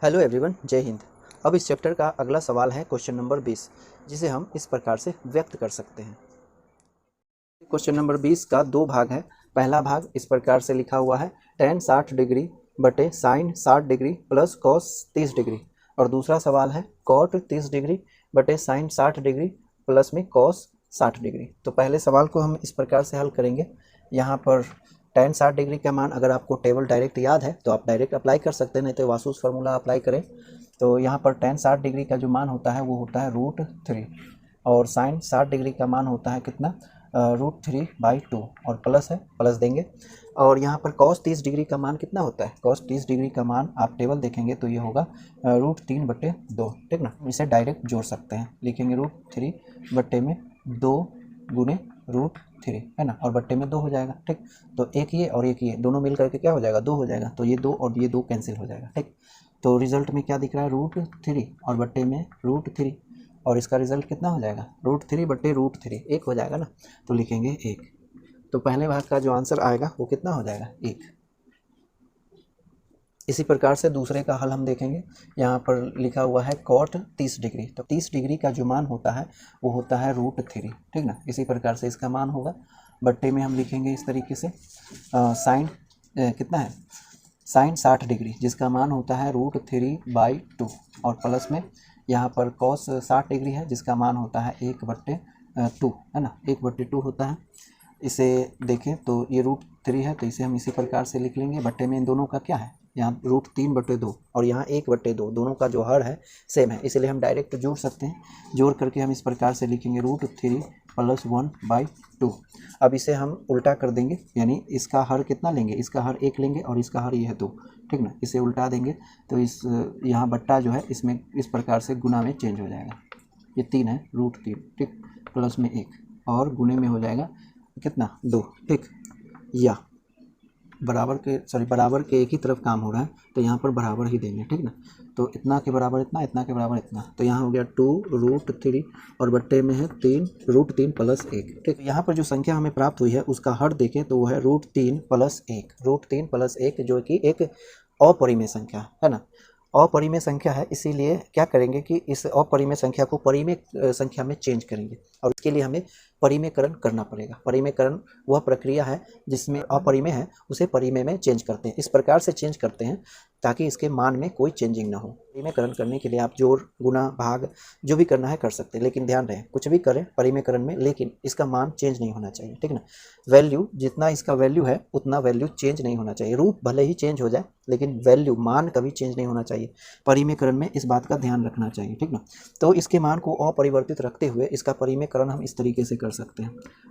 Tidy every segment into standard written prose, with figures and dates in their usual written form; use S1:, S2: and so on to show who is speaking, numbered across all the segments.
S1: Hello everyone, जय हिंद। अब इस चैप्टर का अगला सवाल है क्वेश्चन नंबर 20, जिसे हम इस प्रकार से व्यक्त कर सकते हैं। क्वेश्चन नंबर 20 का दो भाग है। पहला भाग इस प्रकार से लिखा हुआ है tan 60 डिग्री बटे sine 60 degree plus cos 30 degree, और दूसरा सवाल है कॉट 30 डिग्री बटे साइन 60 डिग्री प्लस में कॉस 60 डिग्री। तो पहले सवाल को हम इस प्रकार से हल करेंगे। यहाँ पर tan 60 डिग्री का मान अगर आपको टेबल डायरेक्ट याद है तो आप डायरेक्ट अप्लाई कर सकते हैं, नहीं तो वासुस फार्मूला अप्लाई करें। तो यहाँ पर tan 60 डिग्री का जो मान होता है वो होता है √3, और साइन 60 डिग्री का मान होता है कितना, √3/2, और प्लस है, प्लस देंगे। और यहाँ पर cos 30 डिग्री का मान कितना होता है, cos 30 डिग्री का मान आप टेबल देखेंगे तो ये होगा √3/2, ठीक ना। इसे डायरेक्ट जोड़ सकते हैं, लिखेंगे √3/2 गुने √3, है ना, और बट्टे में 2 हो जाएगा, ठीक। तो एक ये और एक ये दोनों मिल करके क्या हो जाएगा, 2 हो जाएगा। तो ये 2 और ये 2 कैंसिल हो जाएगा, ठीक। तो रिजल्ट में क्या दिख रहा है, √3 और बट्टे में √3, और इसका रिजल्ट कितना हो जाएगा, √3/√3, 1 हो जाएगा ना। तो लिखेंगे 1। तो पहले भाग का जो आंसर आएगा वो कितना हो जाएगा, 1। इसी प्रकार से दूसरे का हल हम देखेंगे। यहाँ पर लिखा हुआ है कॉट 30 डिग्री, तो 30 डिग्री का जो मान होता है वो होता है √3, ठीक ना। इसी प्रकार से इसका मान होगा, बट्टे में हम लिखेंगे इस तरीके से साइन कितना है, साइन 60 डिग्री जिसका मान होता है √3/2, और प्लस में यहाँ पर कॉस 60 डिग्री है जिसका मान होता है 1/2, है ना, 1/2 होता है। इसे देखें तो ये √3 है, तो इसे हम इसी प्रकार से लिख लेंगे। बट्टे में इन दोनों का क्या है, यहाँ √3/2 और यहाँ 1/2, दोनों का जो हर है सेम है, इसलिए हम डायरेक्ट जोड़ सकते हैं। जोड़ करके हम इस प्रकार से लिखेंगे √3 + 1/2। अब इसे हम उल्टा कर देंगे, यानी इसका हर कितना लेंगे, इसका हर 1 लेंगे और इसका हर ये है 2, ठीक ना। इसे उल्टा देंगे तो इस यहाँ बट्टा जो है इसमें इस प्रकार से गुना में चेंज हो जाएगा। ये 3 है, √3, ठीक, प्लस में 1 और गुने में हो जाएगा कितना, 2, ठीक। या बराबर के एक ही तरफ काम हो रहा है तो यहाँ पर बराबर ही देंगे, ठीक ना। तो इतना के बराबर इतना, इतना के बराबर इतना, तो यहाँ हो गया 2√3 और बट्टे में है 3, √3 + 1, ठीक। यहाँ पर जो संख्या हमें प्राप्त हुई है उसका हर देखें तो वो है √3 + 1, √3 + 1, जो कि एक अपरिमेय संख्या है ना, अपरिमेय संख्या है। इसीलिए क्या करेंगे कि इस अपरिमेय संख्या को परिमेय संख्या में चेंज करेंगे, और इसके लिए हमें परिमेयकरण करना पड़ेगा। परिमेयकरण वह प्रक्रिया है जिसमें अपरिमेय है उसे परिमेय में चेंज करते हैं। इस प्रकार से चेंज करते हैं ताकि इसके मान में कोई चेंजिंग ना हो। परिमेयकरण करने के लिए आप जोड़, गुना, भाग जो भी करना है कर सकते हैं, लेकिन ध्यान रहे कुछ भी करें परिमेयकरण में, लेकिन इसका मान चेंज नहीं होना चाहिए, ठीक ना। वैल्यू जितना इसका वैल्यू है उतना वैल्यू चेंज नहीं होना चाहिए। रूट भले ही चेंज हो जाए लेकिन वैल्यू, मान कभी चेंज नहीं होना चाहिए। परिमेयकरण में इस बात का ध्यान रखना चाहिए, ठीक ना। तो इसके मान को अपरिवर्तित रखते हुए इसका परिमेयकरण हम इस तरीके से कर सकते हैं।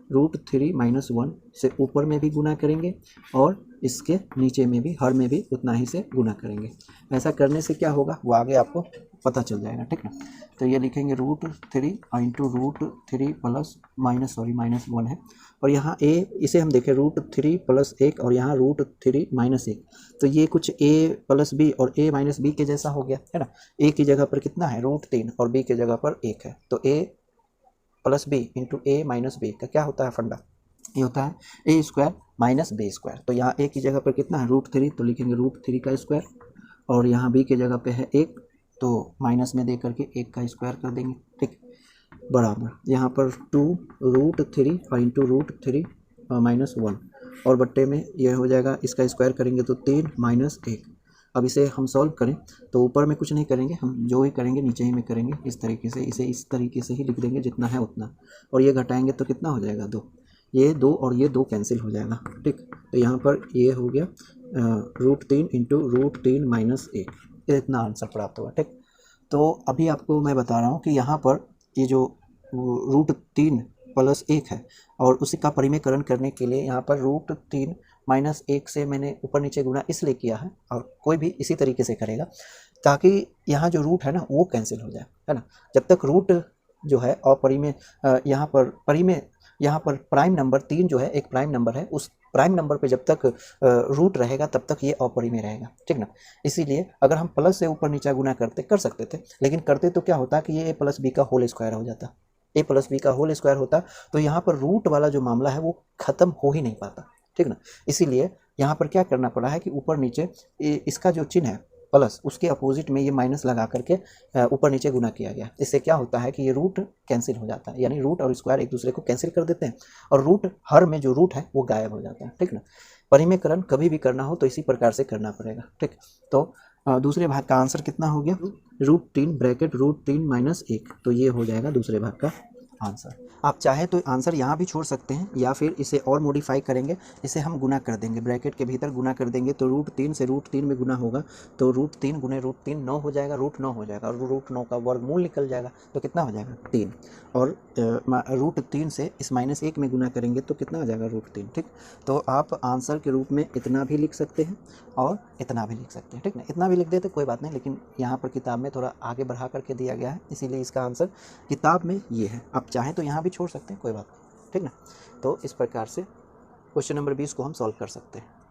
S1: √3 - 1 से ऊपर में भी गुना करेंगे और इसके नीचे में भी, हर में भी उतना ही से गुना करेंगे। ऐसा करने से क्या होगा वो आगे आपको पता चल जाएगा, ठीक ना। तो ये लिखेंगे √3 √3 + -1 है, और यहाँ a, इसे हम देखें √3 + 1 और यहाँ √3 - 1, तो ये कुछ a + b और a - b के जैसा हो गया, है ना। a की जगह पर कितना है √3 और b की जगह पर 1 है, तो a + b × a - b का क्या होता है फंडा, ये होता है a² - b²। तो यहाँ a की जगह पर कितना है √3, तो लिखेंगे √3 का स्क्वायर, और यहाँ b की जगह पे है 1, तो माइनस में दे करके 1 का स्क्वायर कर देंगे, ठीक, बराबर यहाँ पर 2√3 × √3 - 1, और बट्टे में ये हो जाएगा, इसका स्क्वायर करेंगे तो 3 - 1। अब इसे हम सॉल्व करें तो ऊपर में कुछ नहीं करेंगे, हम जो ही करेंगे नीचे ही में करेंगे। इस तरीके से इसे इस तरीके से ही लिख देंगे जितना है उतना, और ये घटाएंगे तो कितना हो जाएगा 2, ये 2 और ये 2 कैंसिल हो जाएगा, ठीक। तो यहाँ पर ये हो गया √3 × √3 - 1, इतना आंसर प्राप्त हुआ, ठीक। तो अभी आपको मैं बता रहा हूँ कि यहाँ पर ये जो √3 + 1 है, और उसी का परिमेयकरण करने के लिए यहाँ पर √3 - 1 से मैंने ऊपर नीचे गुणा इसलिए किया है, और कोई भी इसी तरीके से करेगा ताकि यहाँ जो रूट है ना वो कैंसिल हो जाए, है ना। जब तक रूट जो है अपरिमेय, यहाँ पर परिमेय, यहाँ पर प्राइम नंबर 3 जो है एक प्राइम नंबर है, उस प्राइम नंबर पे जब तक रूट रहेगा तब तक ये अपरिमेय रहेगा, ठीक ना। इसीलिए अगर हम प्लस से ऊपर नीचे गुना कर सकते थे, लेकिन करते तो क्या होता कि ये a + b का होल स्क्वायर हो जाता, a + b का होल स्क्वायर होता, तो यहाँ पर रूट वाला जो मामला है वो खत्म हो ही नहीं पाता, ठीक ना। इसीलिए यहाँ पर क्या करना पड़ा है कि ऊपर नीचे इसका जो चिन्ह है प्लस उसके अपोजिट में ये माइनस लगा करके ऊपर नीचे गुना किया गया। इससे क्या होता है कि ये रूट कैंसिल हो जाता है, यानी रूट और स्क्वायर एक दूसरे को कैंसिल कर देते हैं और रूट हर में जो रूट है वो गायब हो जाता है, ठीक ना। परिमेयकरण कभी भी करना हो तो इसी प्रकार से करना पड़ेगा, ठीक। तो दूसरे भाग का आंसर कितना हो गया, √3 ब्रैकेट √3 - 1, तो ये हो जाएगा दूसरे भाग का आंसर। आप चाहे तो आंसर यहाँ भी छोड़ सकते हैं या फिर इसे और मॉडिफाई करेंगे, इसे हम गुना कर देंगे, ब्रैकेट के भीतर गुना कर देंगे तो √3 से √3 में गुना होगा तो √3 गुने √3 9 हो जाएगा, √9 हो जाएगा और √9 का वर्गमूल निकल जाएगा तो कितना हो जाएगा 3, और √3 से इस -1 में गुना करेंगे तो कितना हो जाएगा √3, ठीक। तो आप आंसर के रूप में इतना भी लिख सकते हैं और इतना भी लिख सकते हैं, ठीक ना। इतना भी लिख देते कोई बात नहीं, लेकिन यहाँ पर किताब में थोड़ा आगे बढ़ा करके दिया गया है, इसीलिए इसका आंसर किताब में ये है। आप चाहें तो यहाँ भी छोड़ सकते हैं, कोई बात नहीं, ठीक ना। तो इस प्रकार से क्वेश्चन नंबर 20 को हम सॉल्व कर सकते हैं।